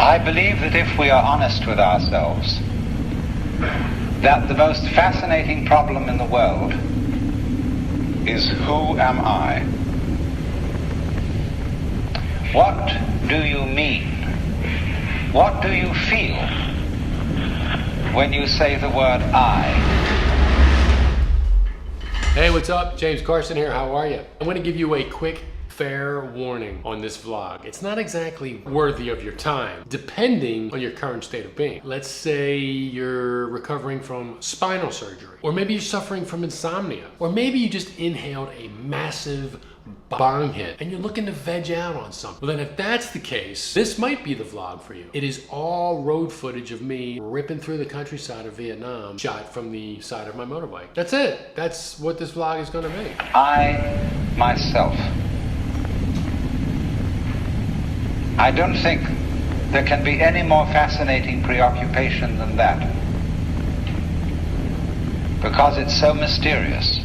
I believe that if we are honest with ourselves, that the most fascinating problem in the world is, who am I? What do you mean? What do you feel when you say the word I? Hey, what's up? James Carson here. How are you? I'm going to give you a quick, fair warning on this vlog. It's not exactly worthy of your time, depending on your current state of being. Let's say you're recovering from spinal surgery, or maybe you're suffering from insomnia, or maybe you just inhaled a massive bong hit and you're looking to veg out on something. Well, then if that's the case, this might be the vlog for you. It is all road footage of me ripping through the countryside of Vietnam, shot from the side of my motorbike. That's it. That's what this vlog is going to be. I, myself. I don't think there can be any more fascinating preoccupation than that, because it's so mysterious,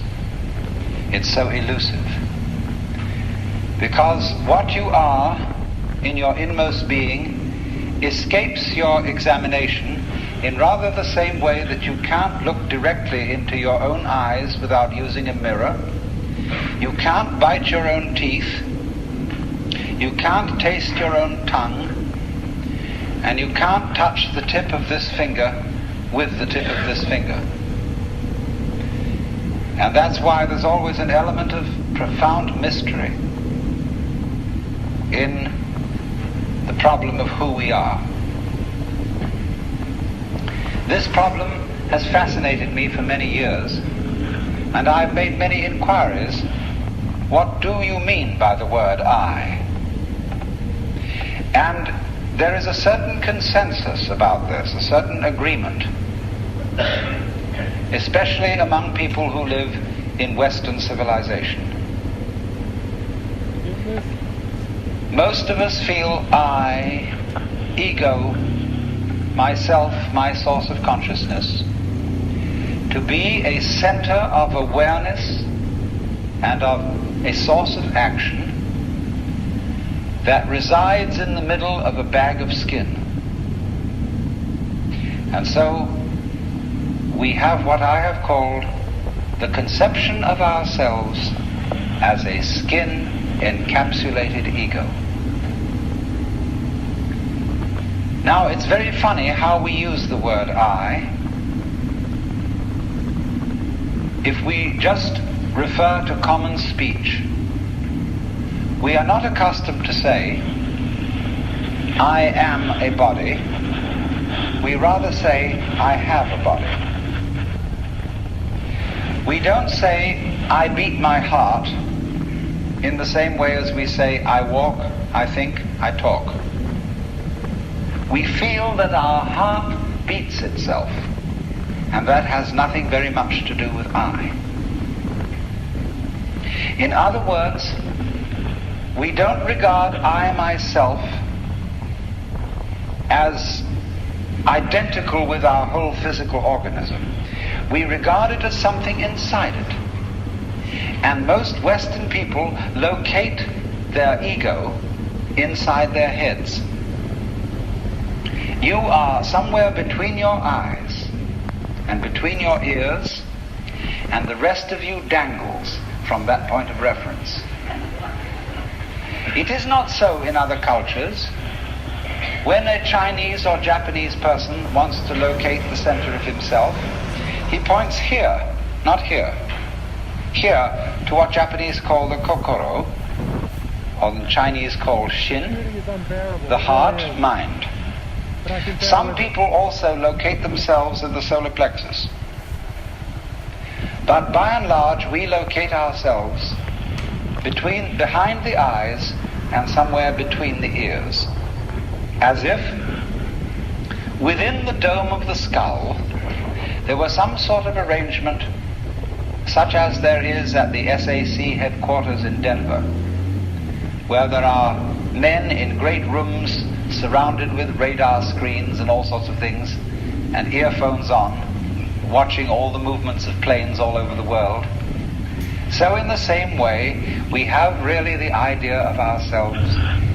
it's so elusive. Because what you are in your inmost being escapes your examination in rather the same way that you can't look directly into your own eyes without using a mirror. You can't bite your own teeth. You can't taste your own tongue. And you can't touch the tip of this finger with the tip of this finger. And that's why there's always an element of profound mystery in the problem of who we are. This problem has fascinated me for many years, and I've made many inquiries. What do you mean by the word I? And there is a certain consensus about this, a certain agreement, especially among people who live in Western civilization. Most of us feel I, ego, myself, my source of consciousness, to be a center of awareness and of a source of action that resides in the middle of a bag of skin. And so we have what I have called the conception of ourselves as a skin-encapsulated ego. Now, it's very funny how we use the word I. If we just refer to common speech, we are not accustomed to say, I am a body. We rather say, I have a body. We don't say, I beat my heart, in the same way as we say, I walk, I think, I talk. We feel that our heart beats itself, and that has nothing very much to do with I. In other words, we don't regard I myself as identical with our whole physical organism. We regard it as something inside it. And most Western people locate their ego inside their heads. You are somewhere between your eyes and between your ears, and the rest of you dangles from that point of reference. It is not so in other cultures. When a Chinese or Japanese person wants to locate the center of himself, he points here, not here. Here to what Japanese call the kokoro, or the Chinese call shin, the heart, mind. Some people also locate themselves in the solar plexus. But by and large, we locate ourselves behind the eyes and somewhere between the ears, as if within the dome of the skull there were some sort of arrangement such as there is at the SAC headquarters in Denver, where there are men in great rooms surrounded with radar screens and all sorts of things, and earphones on, watching all the movements of planes all over the world. So in the same way, we have really the idea of ourselves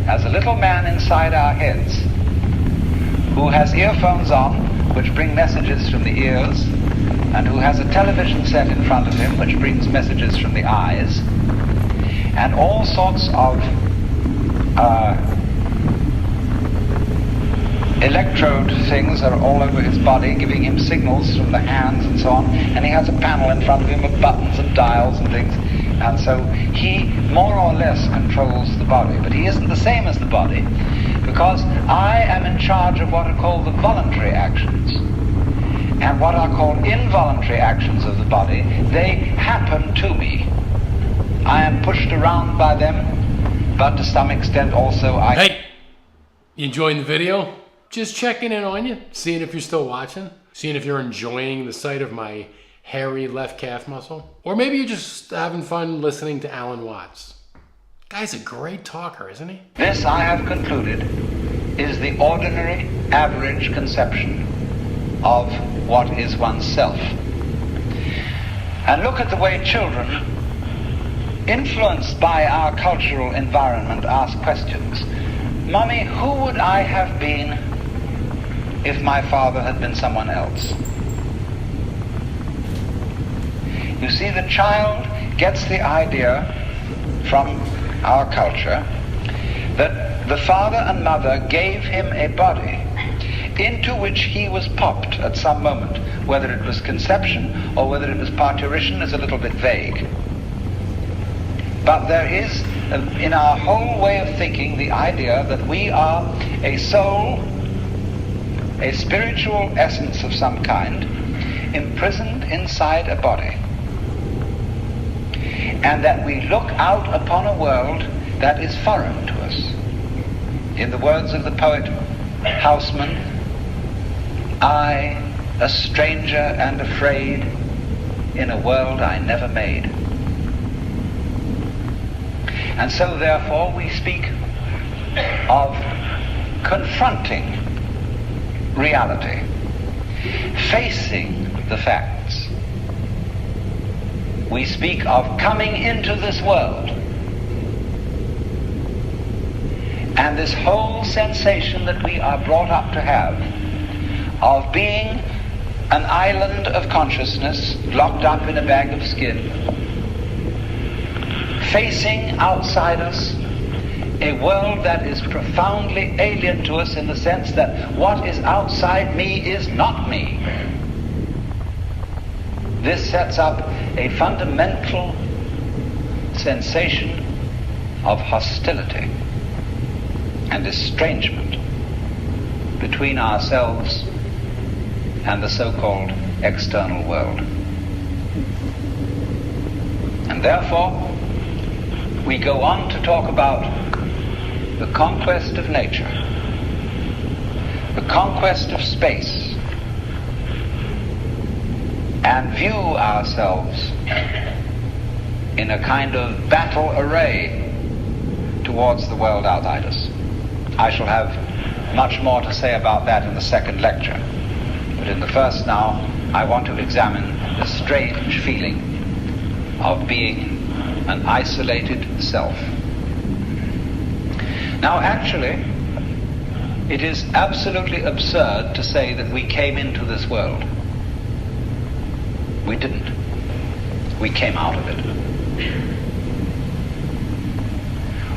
as a little man inside our heads, who has earphones on, which bring messages from the ears, and who has a television set in front of him, which brings messages from the eyes, and all sorts of electrode things are all over his body, giving him signals from the hands and so on, and he has a panel in front of him of buttons and dials and things, and so he more or less controls the body, but he isn't the same as the body, because I am in charge of what are called the voluntary actions. And what are called involuntary actions of the body, they happen to me. I am pushed around by them, but to some extent also I... Hey! You enjoying the video? Just checking in on you, seeing if you're still watching, seeing if you're enjoying the sight of my hairy left calf muscle. Or maybe you're just having fun listening to Alan Watts. Guy's a great talker, isn't he? This, I have concluded, is the ordinary, average conception of what is oneself. And look at the way children, influenced by our cultural environment, ask questions. Mummy, who would I have been if my father had been someone else? You see, the child gets the idea from our culture that the father and mother gave him a body into which he was popped at some moment. Whether it was conception or whether it was parturition is a little bit vague. But there is, in our whole way of thinking, the idea that we are a soul, a spiritual essence of some kind, imprisoned inside a body. And that we look out upon a world that is foreign to us. In the words of the poet Houseman, I, a stranger and afraid, in a world I never made. And so therefore we speak of confronting reality, facing the facts. We speak of coming into this world. And this whole sensation that we are brought up to have of being an island of consciousness locked up in a bag of skin, facing outside us a world that is profoundly alien to us in the sense that what is outside me is not me. This sets up a fundamental sensation of hostility and estrangement between ourselves and the so-called external world. And therefore, we go on to talk about the conquest of nature, the conquest of space, and view ourselves in a kind of battle array towards the world outside us. I shall have much more to say about that in the second lecture. But in the first now, I want to examine the strange feeling of being an isolated self. Now actually, it is absolutely absurd to say that we came into this world. We didn't. We came out of it.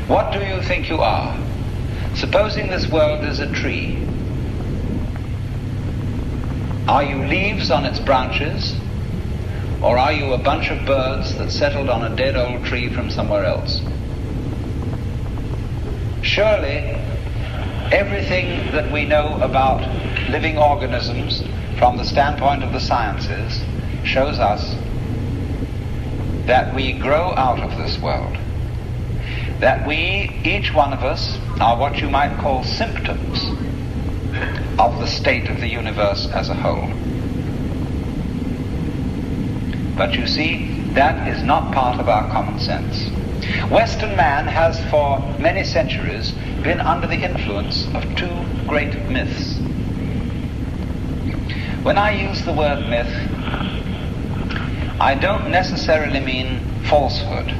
What do you think you are? Supposing this world is a tree. Are you leaves on its branches, or are you a bunch of birds that settled on a dead old tree from somewhere else? Surely, everything that we know about living organisms from the standpoint of the sciences shows us that we grow out of this world. That we, each one of us, are what you might call symptoms of the state of the universe as a whole. But you see, that is not part of our common sense. Western man has for many centuries been under the influence of two great myths. When I use the word myth, I don't necessarily mean falsehood.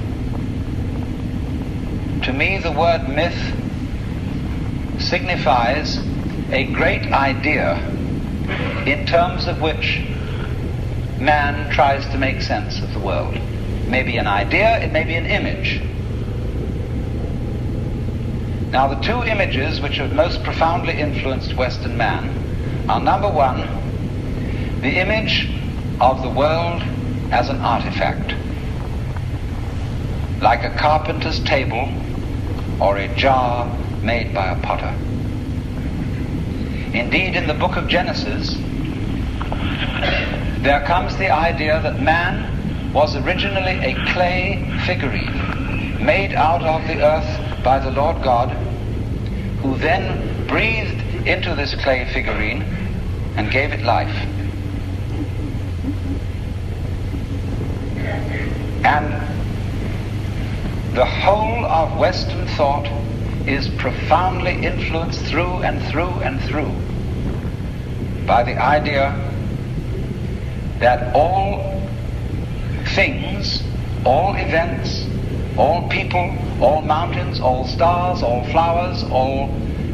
To me, the word myth signifies a great idea in terms of which man tries to make sense of the world. It may be an idea, it may be an image. Now, the two images which have most profoundly influenced Western man are, number one, the image of the world as an artifact, like a carpenter's table or a jar made by a potter. Indeed, in the book of Genesis, there comes the idea that man was originally a clay figurine made out of the earth by the Lord God, who then breathed into this clay figurine and gave it life. And the whole of Western thought is profoundly influenced through and through and through by the idea that all things, all events, all people, all mountains, all stars, all flowers, all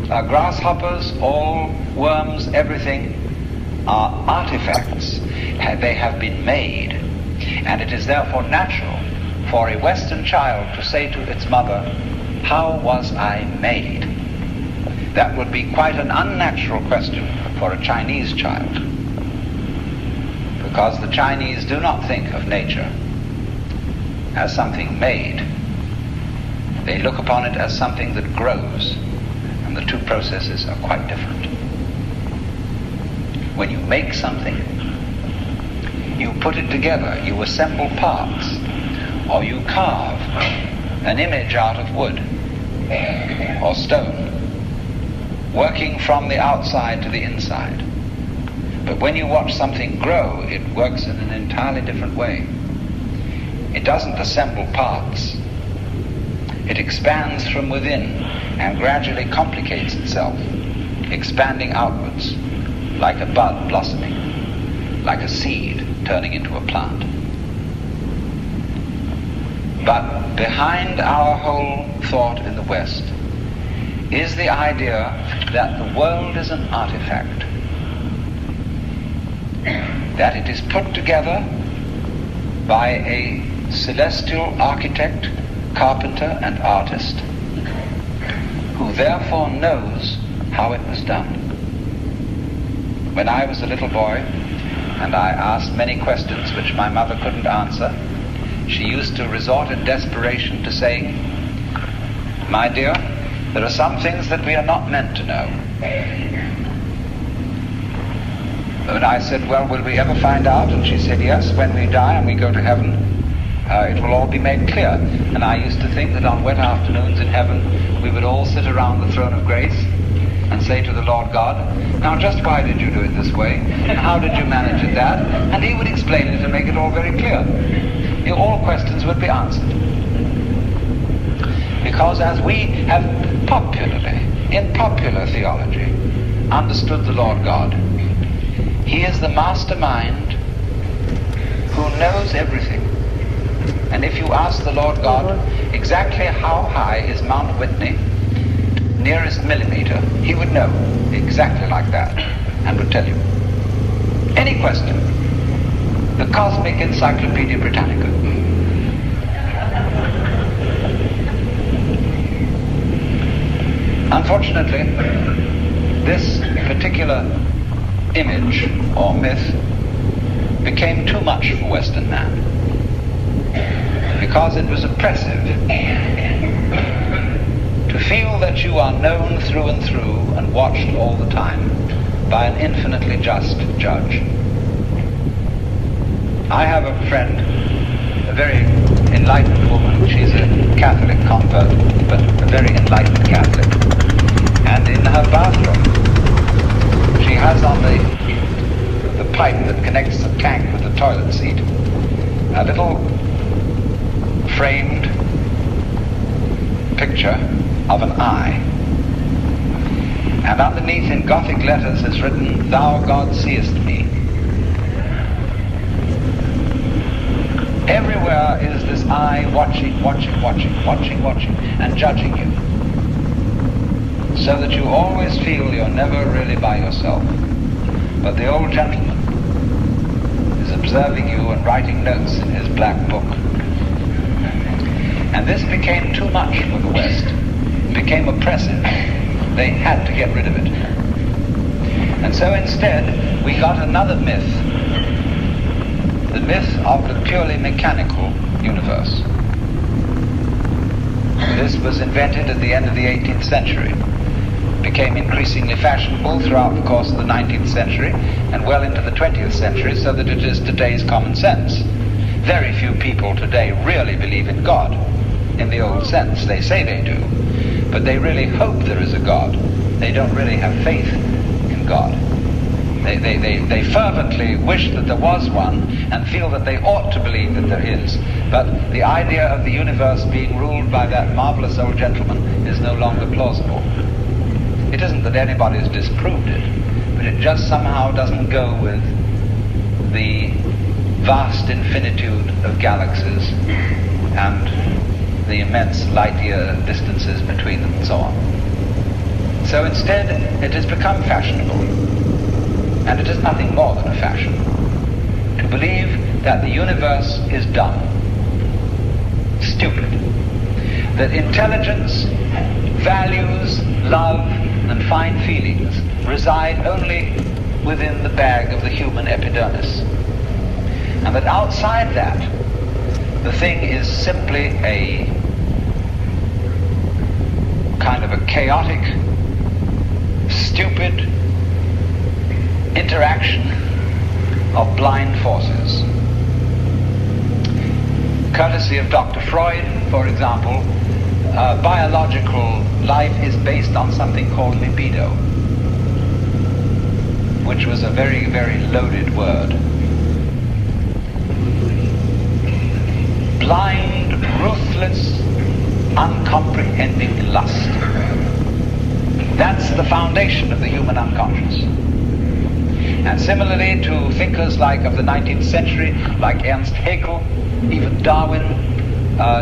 grasshoppers, all worms, everything are artifacts. They have been made. And it is therefore natural for a Western child to say to its mother, "How was I made?" That would be quite an unnatural question for a Chinese child, because the Chinese do not think of nature as something made. They look upon it as something that grows, and the two processes are quite different. When you make something, you put it together, you assemble parts, or you carve an image out of wood or stone, working from the outside to the inside. But when you watch something grow, it works in an entirely different way. It doesn't assemble parts. It expands from within and gradually complicates itself, expanding outwards, like a bud blossoming, like a seed turning into a plant. But behind our whole thought in the West is the idea that the world is an artifact, that it is put together by a celestial architect, carpenter, and artist, who therefore knows how it was done. When I was a little boy, and I asked many questions which my mother couldn't answer, she used to resort in desperation to say, "My dear, there are some things that we are not meant to know." And I said, "Well, will we ever find out?" And she said, "Yes, when we die and we go to heaven, it will all be made clear." And I used to think that on wet afternoons in heaven, we would all sit around the throne of grace and say to the Lord God, "Now just why did you do it this way? And how did you manage it that?" And he would explain it and make it all very clear. All questions would be answered. Because as we have popularly, in popular theology, understood the Lord God, he is the mastermind who knows everything. And if you ask the Lord God exactly how high is Mount Whitney, nearest millimeter, he would know exactly like that and would tell you. Any question. The Cosmic Encyclopedia Britannica. Unfortunately, this particular image or myth became too much for Western man, because it was oppressive to feel that you are known through and through and watched all the time by an infinitely just judge. I have a friend, a very enlightened woman. She's a Catholic convert, but a very enlightened Catholic. And in her bathroom, she has on the pipe that connects the tank with the toilet seat a little framed picture of an eye. And underneath in Gothic letters is written, "Thou God seest me." Everywhere is this eye watching, and judging you. so that you always feel you're never really by yourself. But the old gentleman is observing you and writing notes in his black book. And this became too much for the West. It became oppressive. They had to get rid of it. And so instead, we got another myth. The myth of the purely mechanical universe. This was invented at the end of the 18th century. Became increasingly fashionable throughout the course of the 19th century and well into the 20th century, so that it is today's common sense. Very few people today really believe in God in the old sense. They say they do, but they really hope there is a God. They don't really have faith in God. They fervently wish that there was one and feel that they ought to believe that there is. But the idea of the universe being ruled by that marvelous old gentleman is no longer plausible. It isn't that anybody's disproved it, but it just somehow doesn't go with the vast infinitude of galaxies and the immense light-year distances between them and so on. So instead, it has become fashionable, and it is nothing more than a fashion, to believe that the universe is dumb, stupid, that intelligence, values, love, and fine feelings reside only within the bag of the human epidermis, and that outside that, the thing is simply a kind of a chaotic, stupid interaction of blind forces. Courtesy of Dr. Freud, for example, biological life is based on something called libido, which was a very, very loaded word. Blind, ruthless, uncomprehending lust. That's the foundation of the human unconscious. And similarly to thinkers like of the 19th century, like Ernst Haeckel, even Darwin,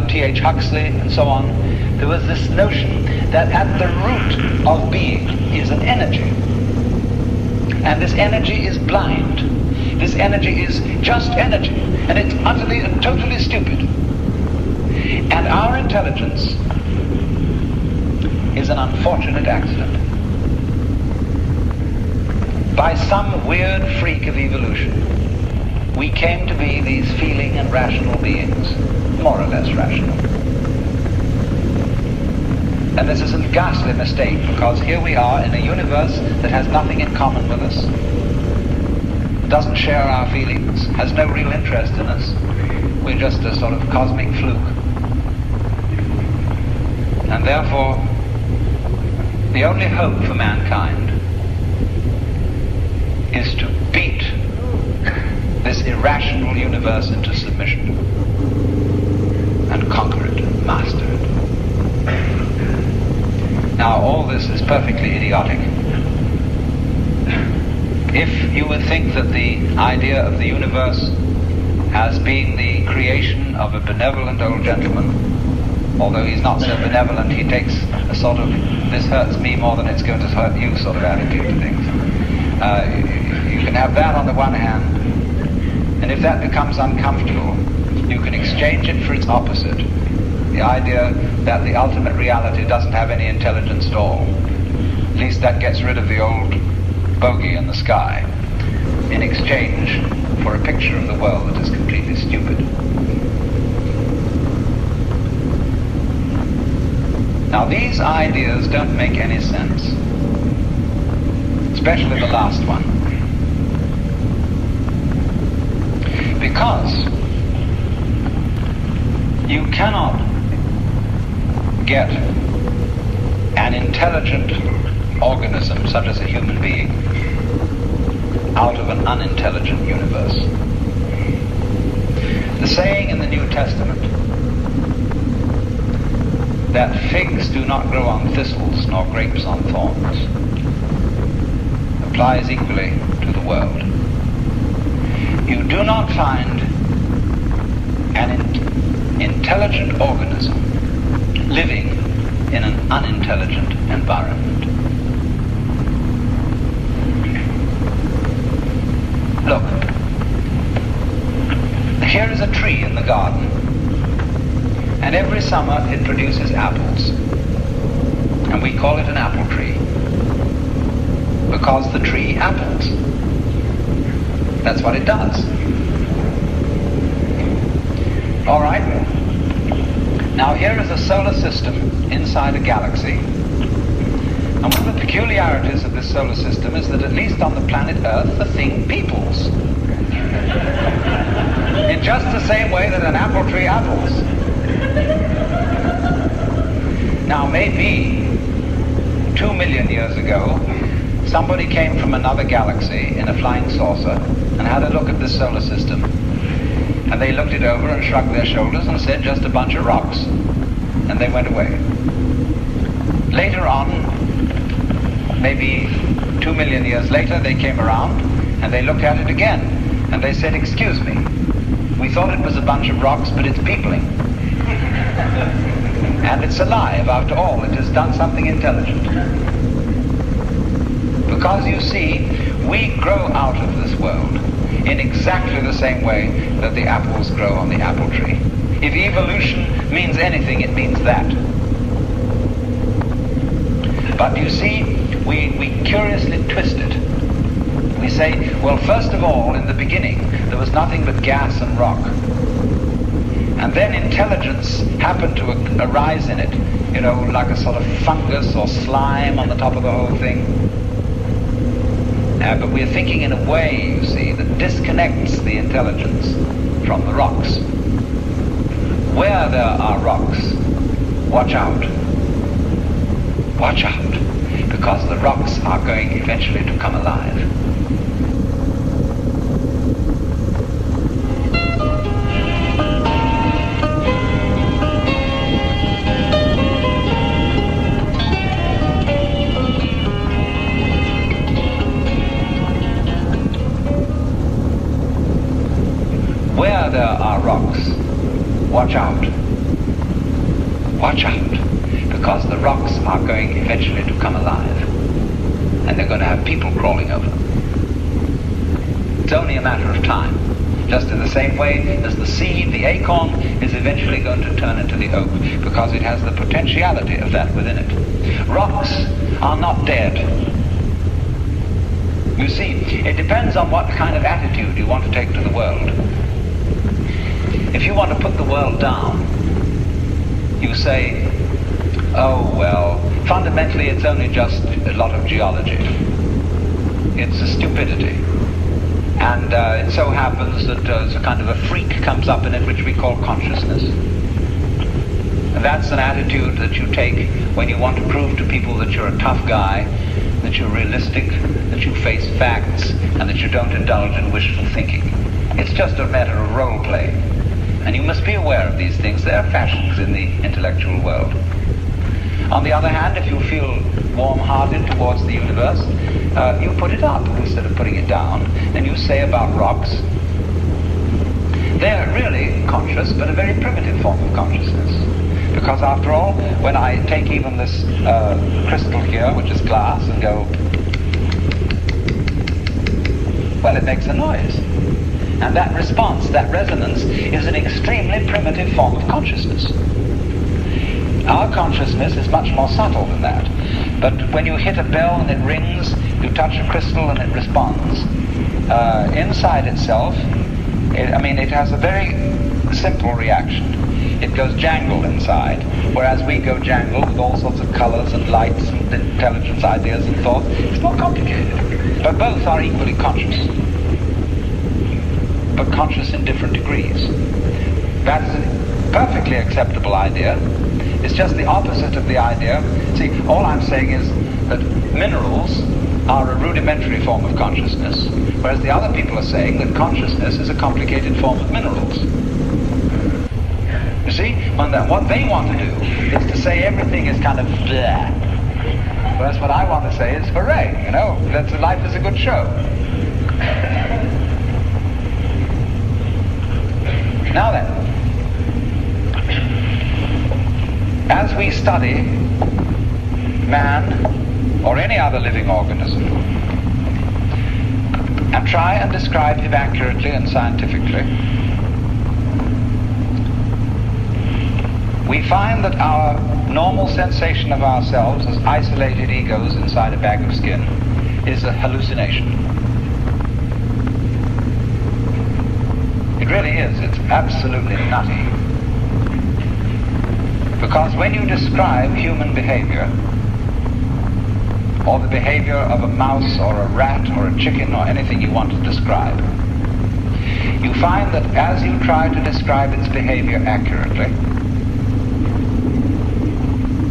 T.H. Huxley, and so on, there was this notion that at the root of being is an energy. And this energy is blind. This energy is just energy, and it's utterly and totally stupid. And our intelligence is an unfortunate accident. By some weird freak of evolution, we came to be these feeling and rational beings, more or less rational. And this is a ghastly mistake, because here we are in a universe that has nothing in common with us, doesn't share our feelings, has no real interest in us. We're just a sort of cosmic fluke. And therefore, the only hope for mankind is to beat this irrational universe into submission and conquer it, and master it. Now, all this is perfectly idiotic. If you would think that the idea of the universe as being the creation of a benevolent old gentleman, although he's not so benevolent, he takes a sort of, this hurts me more than it's going to hurt you sort of attitude to things. You can have that on the one hand, and if that becomes uncomfortable, you can exchange it for its opposite. The idea that the ultimate reality doesn't have any intelligence at all. At least that gets rid of the old bogey in the sky, in exchange for a picture of the world that is completely stupid. Now, these ideas don't make any sense, especially the last one, because you cannot get an intelligent organism such as a human being out of an unintelligent universe. The saying in the New Testament that figs do not grow on thistles nor grapes on thorns applies equally to the world. You do not find an intelligent organism living in an unintelligent environment. here is a tree in the garden, and every summer it produces apples, and we call it an apple tree because the tree apples. That's what it does. All right. Now here is a solar system inside a galaxy. And one of the peculiarities of this solar system is that at least on the planet Earth, the thing peoples. In just the same way that an apple tree apples. Now maybe 2 million years ago, somebody came from another galaxy in a flying saucer and had a look at this solar system. And they looked it over and shrugged their shoulders and said, just a bunch of rocks. And they went away. Later on, maybe 2 million years later, they came around and they looked at it again. And they said, excuse me, we thought it was a bunch of rocks, but it's peopling. And it's alive after all. It has done something intelligent. Because you see, we grow out of this world in exactly the same way that the apples grow on the apple tree. If evolution means anything, it means that. But you see, we curiously twist it. We say, well, first of all, in the beginning, there was nothing but gas and rock. And then intelligence happened to arise in it, you know, like a sort of fungus or slime on the top of the whole thing. But we're thinking in a way, you see, that disconnects the intelligence from the rocks. Where there are rocks, watch out. Watch out, because the rocks are going eventually to come alive. Where there are rocks, watch out. Watch out, because the rocks are going eventually to come alive, and they're going to have people crawling over them. It's only a matter of time. Just in the same way as the seed, the acorn, is eventually going to turn into the oak, because it has the potentiality of that within it. Rocks are not dead. You see, it depends on what kind of attitude you want to take to the world. If you want to put the world down, you say, oh, well, fundamentally it's only just a lot of geology. It's a stupidity. And it so happens that a kind of a freak comes up in it which we call consciousness. And that's an attitude that you take when you want to prove to people that you're a tough guy, that you're realistic, that you face facts, and that you don't indulge in wishful thinking. It's just a matter of role play. And you must be aware of these things. They are fashions in the intellectual world. On the other hand, if you feel warm-hearted towards the universe, you put it up instead of putting it down, and you say about rocks, they're really conscious, but a very primitive form of consciousness. Because after all, when I take even this crystal here, which is glass, and go, well, it makes a noise. And that response, that resonance, is an extremely primitive form of consciousness. Our consciousness is much more subtle than that. But when you hit a bell and it rings, you touch a crystal and it responds, inside itself, it has a very simple reaction. It goes jangle inside, whereas we go jangle with all sorts of colors and lights and intelligence, ideas and thoughts. It's more complicated. But both are equally conscious, but conscious in different degrees. That's a perfectly acceptable idea. It's just the opposite of the idea. See, all I'm saying is that minerals are a rudimentary form of consciousness, whereas the other people are saying that consciousness is a complicated form of minerals. You see, what they want to do is to say everything is kind of blah, whereas what I want to say is hooray, that life is a good show. Now then, as we study man or any other living organism and try and describe him accurately and scientifically, we find that our normal sensation of ourselves as isolated egos inside a bag of skin is a hallucination. It really is. It's absolutely nutty. Because when you describe human behavior, or the behavior of a mouse or a rat or a chicken or anything you want to describe, you find that as you try to describe its behavior accurately,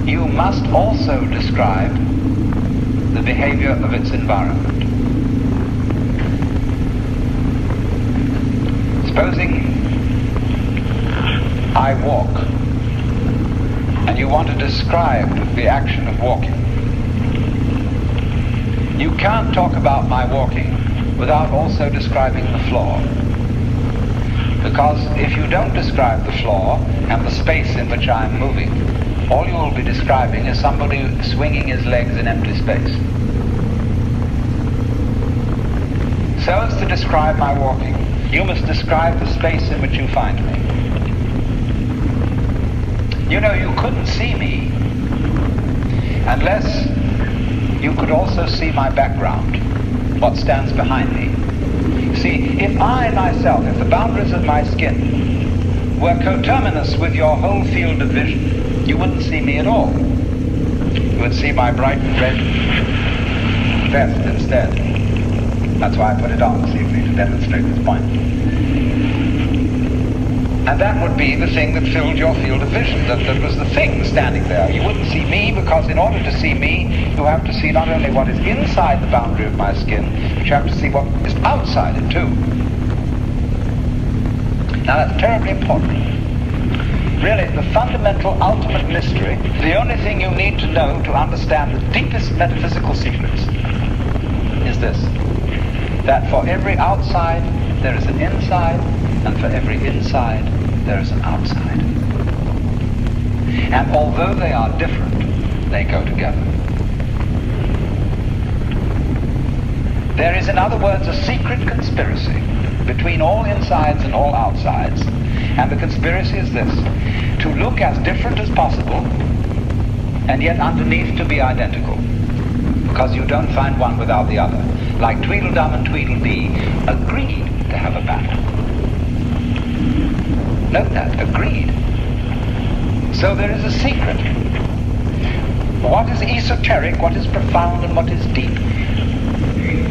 you must also describe the behavior of its environment. Supposing I walk, and you want to describe the action of walking. You can't talk about my walking without also describing the floor. Because if you don't describe the floor and the space in which I'm moving, all you will be describing is somebody swinging his legs in empty space. So as to describe my walking, you must describe the space in which you find me. You know, you couldn't see me unless you could also see my background, what stands behind me. See, if I myself, if the boundaries of my skin were coterminous with your whole field of vision, you wouldn't see me at all. You would see my bright red vest instead. That's why I put it on this evening, to demonstrate this point. And that would be the thing that filled your field of vision, that was the thing standing there. You wouldn't see me, because in order to see me, you have to see not only what is inside the boundary of my skin, but you have to see what is outside it too. Now that's terribly important. Really, the fundamental, ultimate mystery, the only thing you need to know to understand the deepest metaphysical secrets, is this: that for every outside, there is an inside, and for every inside, there is an outside. And although they are different, they go together. There is, in other words, a secret conspiracy between all insides and all outsides. And the conspiracy is this: to look as different as possible, and yet underneath to be identical. Because you don't find one without the other. Like Tweedledum and Tweedledee agreed to have a battle. Note that, agreed. So there is a secret. What is esoteric, what is profound, and what is deep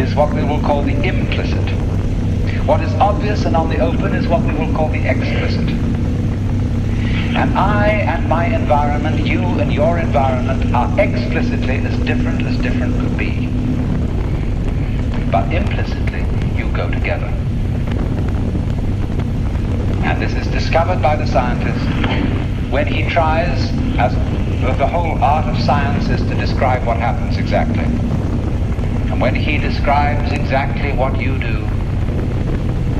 is what we will call the implicit. What is obvious and on the open is what we will call the explicit. And I and my environment, you and your environment, are explicitly as different could be. But implicitly, you go together. And this is discovered by the scientist when he tries, as the whole art of science is to describe what happens exactly. And when he describes exactly what you do,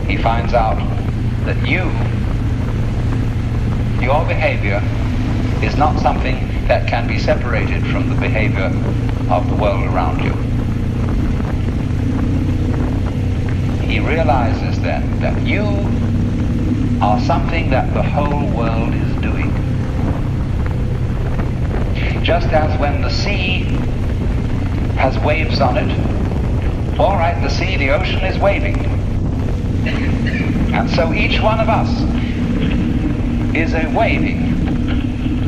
he finds out that your behavior is not something that can be separated from the behavior of the world around you. He realizes then that you are something that the whole world is doing. Just as when the sea has waves on it, all right, the ocean is waving. And so each one of us is a waving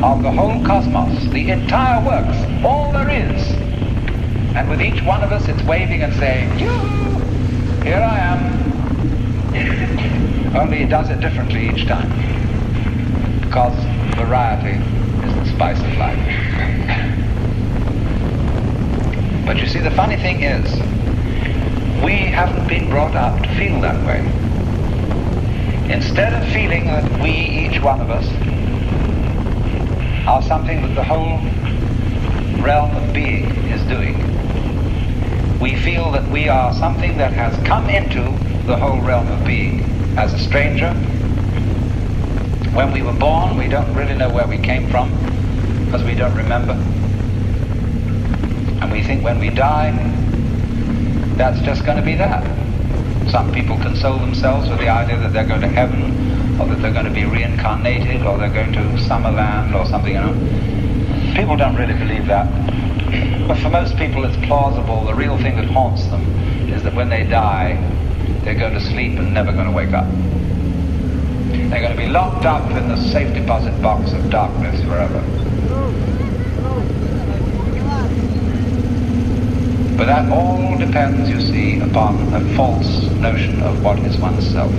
of the whole cosmos, the entire works, all there is. And with each one of us, it's waving and saying, yoo-hoo, here I am. Only it does it differently each time, because variety is the spice of life. But you see, the funny thing is, we haven't been brought up to feel that way. Instead of feeling that we, each one of us, are something that the whole realm of being is doing, we feel that we are something that has come into the whole realm of being as a stranger. When we were born, we don't really know where we came from, because we don't remember. And we think when we die, that's just going to be that. Some people console themselves with the idea that they're going to heaven or that they're going to be reincarnated, or they're going to Summerland or something, you know. People don't really believe that. But for most people it's plausible. The real thing that haunts them is that when they die, they go to sleep and never going to wake up. They're going to be locked up in the safe deposit box of darkness forever. But that all depends, you see, upon a false notion of what is oneself.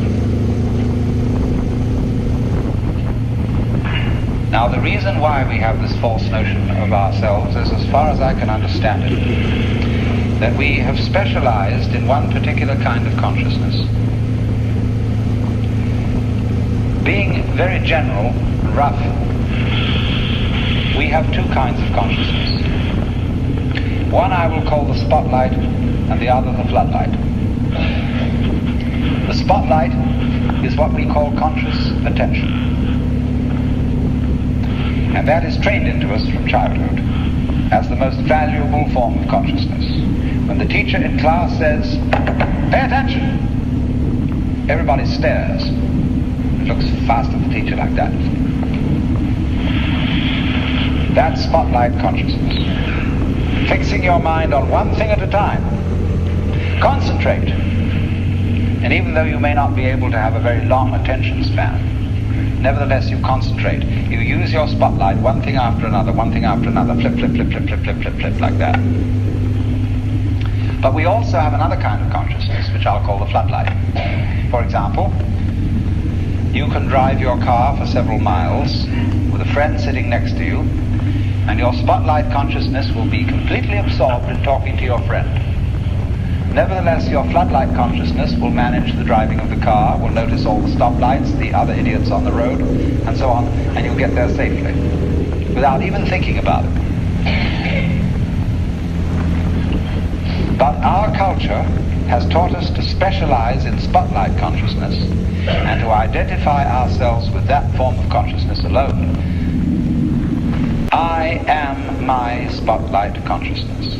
Now, the reason why we have this false notion of ourselves is, as far as I can understand it, that we have specialized in one particular kind of consciousness. Being very general, rough, we have two kinds of consciousness. One I will call the spotlight, and the other the floodlight. The spotlight is what we call conscious attention. And that is trained into us from childhood as the most valuable form of consciousness. When the teacher in class says, "Pay attention," everybody stares. It looks fast at the teacher like that. That's spotlight consciousness. Fixing your mind on one thing at a time. Concentrate. And even though you may not be able to have a very long attention span, nevertheless you concentrate. You use your spotlight, one thing after another, flip, flip, flip, flip, flip, flip, flip, flip, like that. But we also have another kind of consciousness, which I'll call the floodlight. For example, you can drive your car for several miles with a friend sitting next to you, and your spotlight consciousness will be completely absorbed in talking to your friend. Nevertheless, your floodlight consciousness will manage the driving of the car, will notice all the stoplights, the other idiots on the road, and so on, and you'll get there safely, without even thinking about it. But our culture has taught us to specialize in spotlight consciousness, and to identify ourselves with that form of consciousness alone. I am my spotlight consciousness.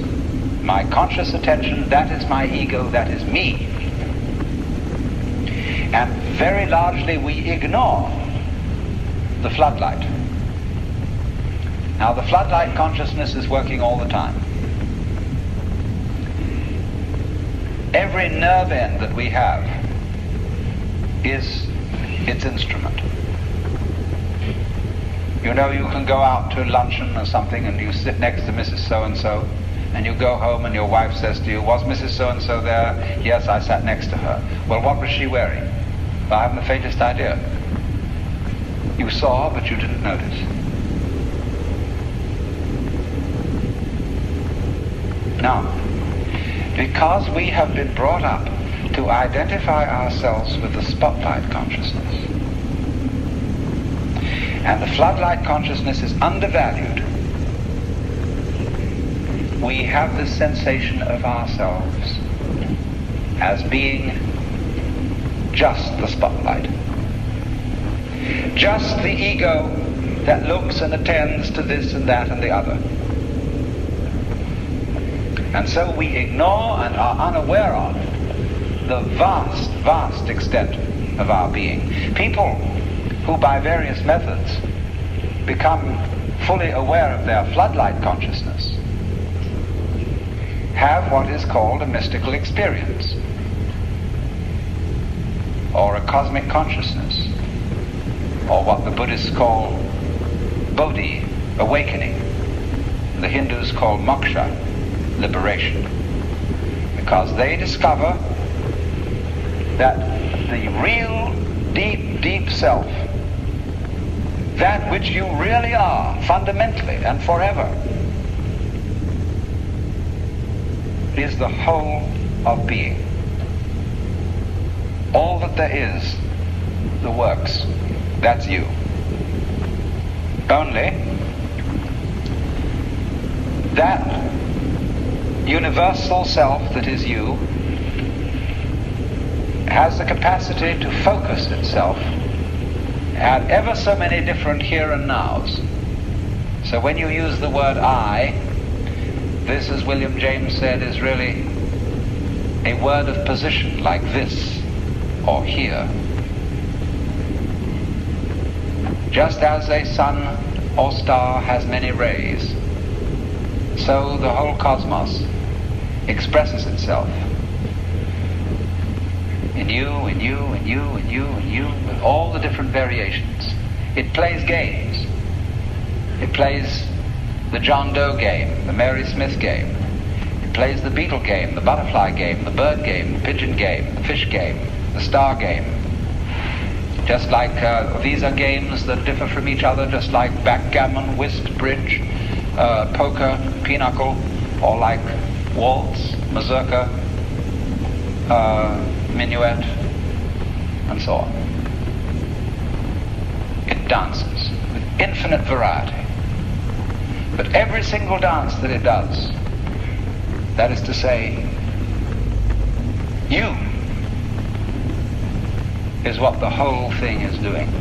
My conscious attention, that is my ego, that is me. And very largely we ignore the floodlight. Now the floodlight consciousness is working all the time. Every nerve end that we have is its instrument. You know, you can go out to luncheon or something and you sit next to Mrs. So-and-so, and you go home and your wife says to you, "Was Mrs. So-and-so there?" "Yes, I sat next to her." "Well, what was she wearing?" "Well, I haven't the faintest idea." You saw, but you didn't notice. Now, because we have been brought up to identify ourselves with the spotlight consciousness, and the floodlight consciousness is undervalued, we have this sensation of ourselves as being just the spotlight, just the ego that looks and attends to this and that and the other. And so we ignore and are unaware of the vast, vast extent of our being. People who by various methods become fully aware of their floodlight consciousness have what is called a mystical experience, or a cosmic consciousness, or what the Buddhists call bodhi, awakening. The Hindus call moksha, liberation, because they discover that the real deep, deep self, that which you really are, fundamentally and forever, is the whole of being. All that there is, the works, that's you. Only that universal self that is you has the capacity to focus itself at ever so many different here and nows. So when you use the word I, this, as William James said, is really a word of position, like this or here. Just as a sun or star has many rays, so the whole cosmos expresses itself in you, in you, in you, in you, in you, with all the different variations. It plays games. It plays the John Doe game, the Mary Smith game. It plays the beetle game, the butterfly game, the bird game, the pigeon game, the fish game, the star game. Just like these are games that differ from each other, just like backgammon, whist, bridge, poker, pinochle, or like waltz, mazurka, minuet, and so on. It dances with infinite variety. But every single dance that it does, that is to say, you, is what the whole thing is doing.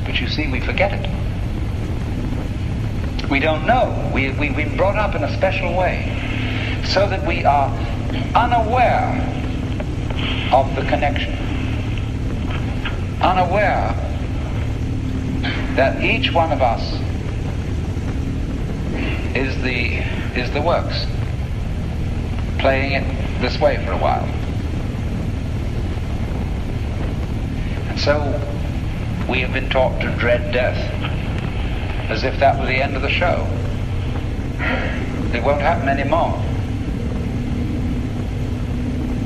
But you see, we forget it. We don't know. We've been brought up in a special way so that we are unaware of the connection, unaware that each one of us is the works, playing it this way for a while. And so we have been taught to dread death as if that were the end of the show. It won't happen anymore.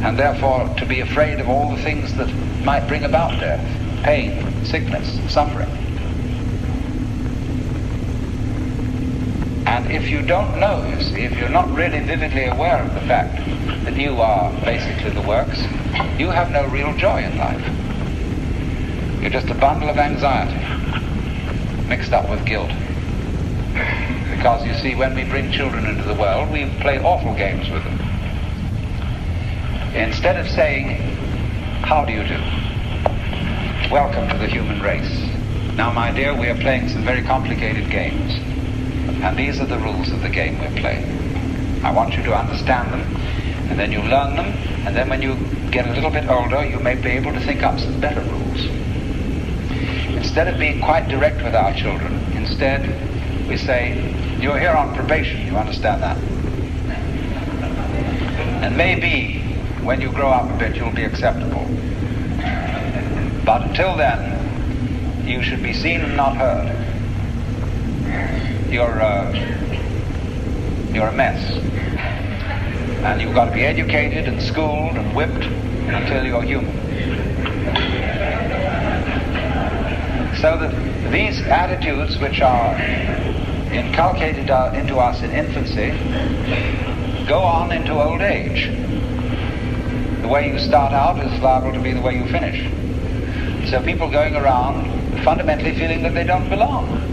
And therefore to be afraid of all the things that might bring about death, pain, sickness, suffering. And if you don't know, you see, if you're not really vividly aware of the fact that you are basically the works, you have no real joy in life. You're just a bundle of anxiety mixed up with guilt. Because you see, when we bring children into the world, we play awful games with them. Instead of saying, how do you do? Welcome to the human race. Now, my dear, we are playing some very complicated games. And these are the rules of the game we're playing. I want you to understand them, and then you learn them, and then when you get a little bit older, you may be able to think up some better rules. Instead of being quite direct with our children, instead we say, you're here on probation, you understand that? And maybe when you grow up a bit, you'll be acceptable. But until then, you should be seen and not heard. You're a mess. And you've got to be educated and schooled and whipped until you're human. So that these attitudes which are inculcated into us in infancy go on into old age. The way you start out is liable to be the way you finish. So people going around fundamentally feeling that they don't belong.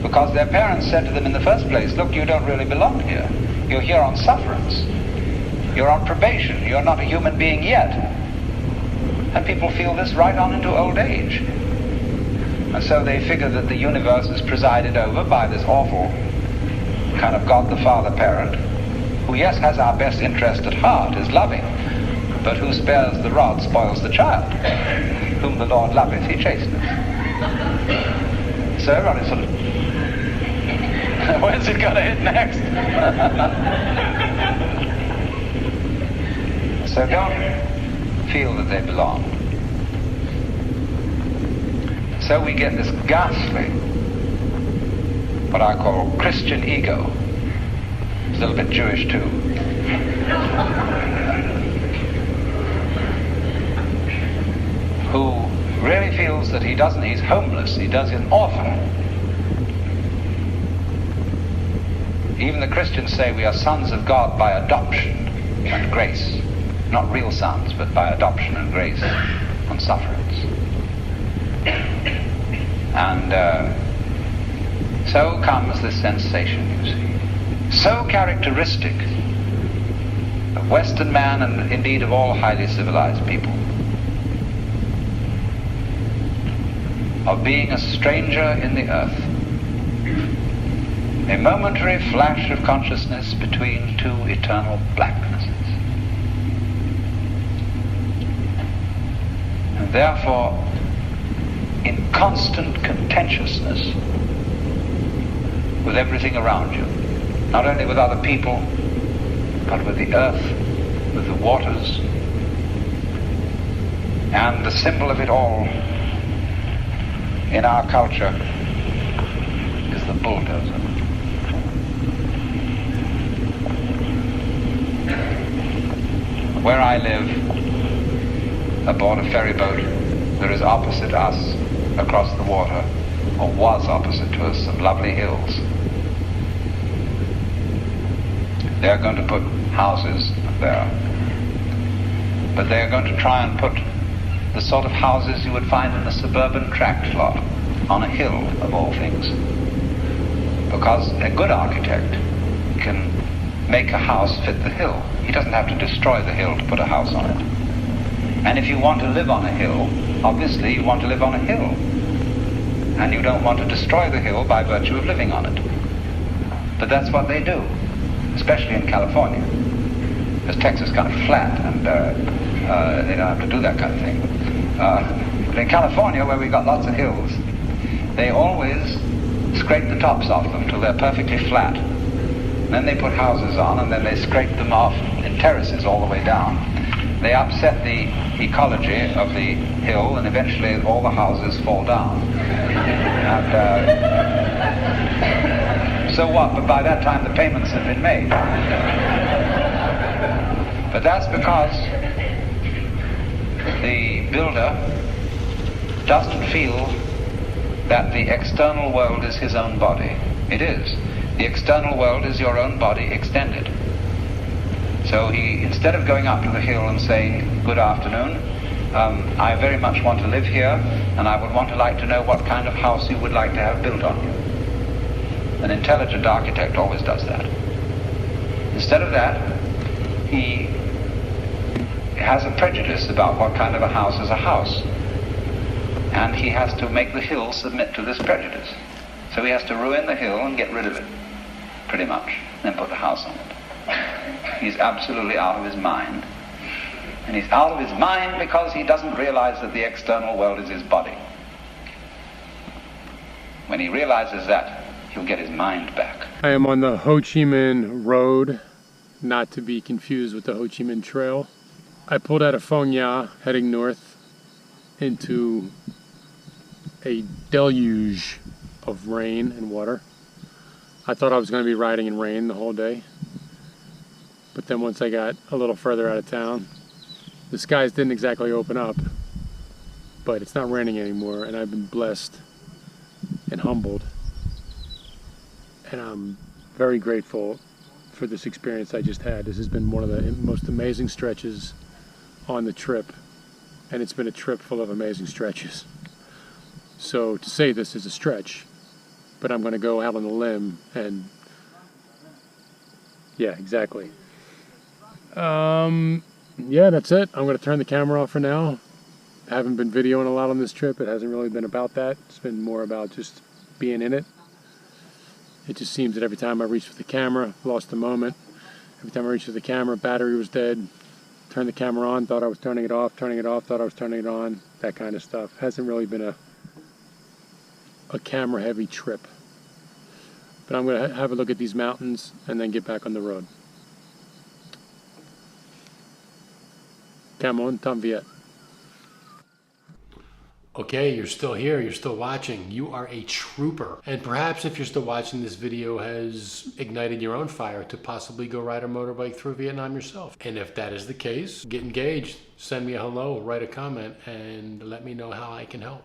Because their parents said to them in the first place, look, you don't really belong here. You're here on sufferance. You're on probation. You're not a human being yet. And people feel this right on into old age. And so they figure that the universe is presided over by this awful kind of God the Father parent, who, yes, has our best interest at heart, is loving, but who spares the rod, spoils the child. Whom the Lord loveth, he chasteneth. So everybody's sort of, when's it gonna hit next? So don't feel that they belong. So we get this ghastly, what I call Christian ego. It's a little bit Jewish too. Who really feels that he's homeless, he's an orphan. Even the Christians say we are sons of God by adoption and grace. Not real sons, but by adoption and grace and sufferance. And so comes this sensation, you see, so characteristic of Western man and indeed of all highly civilized people, of being a stranger in the earth, a momentary flash of consciousness between two eternal blacknesses. therefore in constant contentiousness with everything around you, not only with other people, but with the earth, with the waters. And the symbol of it all in our culture is the bulldozer. Where I live, aboard a ferry boat, there is opposite us, across the water, or was opposite to us, some lovely hills. They are going to put houses there, but they are going to try and put the sort of houses you would find in a suburban tract lot, on a hill of all things. Because a good architect can make a house fit the hill. He doesn't have to destroy the hill to put a house on it. And if you want to live on a hill, obviously you want to live on a hill. And you don't want to destroy the hill by virtue of living on it. But that's what they do, especially in California. Because Texas is kind of flat, and they don't have to do that kind of thing. But in California, where we've got lots of hills, they always scrape the tops off them till they're perfectly flat. And then they put houses on, and then they scrape them off in terraces all the way down. They upset the ecology of the hill, and eventually all the houses fall down. And so what? But by that time the payments have been made. But that's because the builder doesn't feel that the external world is his own body. It is. The external world is your own body extended. So he, instead of going up to the hill and saying, "Good afternoon, I very much want to live here, and I would like to know what kind of house you would like to have built on you." An intelligent architect always does that. Instead of that, he has a prejudice about what kind of a house is a house. And he has to make the hill submit to this prejudice. So he has to ruin the hill and get rid of it, pretty much, then put the house on it. He's absolutely out of his mind. And he's out of his mind because he doesn't realize that the external world is his body. When he realizes that, he'll get his mind back. I am on the Ho Chi Minh Road, not to be confused with the Ho Chi Minh Trail. I pulled out of Phong Nha, heading north into a deluge of rain and water. I thought I was going to be riding in rain the whole day. But then once I got a little further out of town, the skies didn't exactly open up, but it's not raining anymore, and I've been blessed and humbled. And I'm very grateful for this experience I just had. This has been one of the most amazing stretches on the trip, and it's been a trip full of amazing stretches. So to say this is a stretch, but I'm going to go out on a limb and yeah, exactly. Yeah, that's it. I'm going to turn the camera off for now. I haven't been videoing a lot on this trip. It hasn't really been about that. It's been more about just being in it. It just seems that every time I reached for the camera, lost the moment. Every time I reached for the camera, battery was dead. Turned the camera on, thought I was turning it off, thought I was turning it on. That kind of stuff. Hasn't really been a camera heavy trip. But I'm going to have a look at these mountains and then get back on the road. Come on, Tom Viet. Okay, you're still here, you're still watching. You are a trooper. And perhaps if you're still watching, this video has ignited your own fire to possibly go ride a motorbike through Vietnam yourself. And if that is the case, get engaged, send me a hello, write a comment, and let me know how I can help.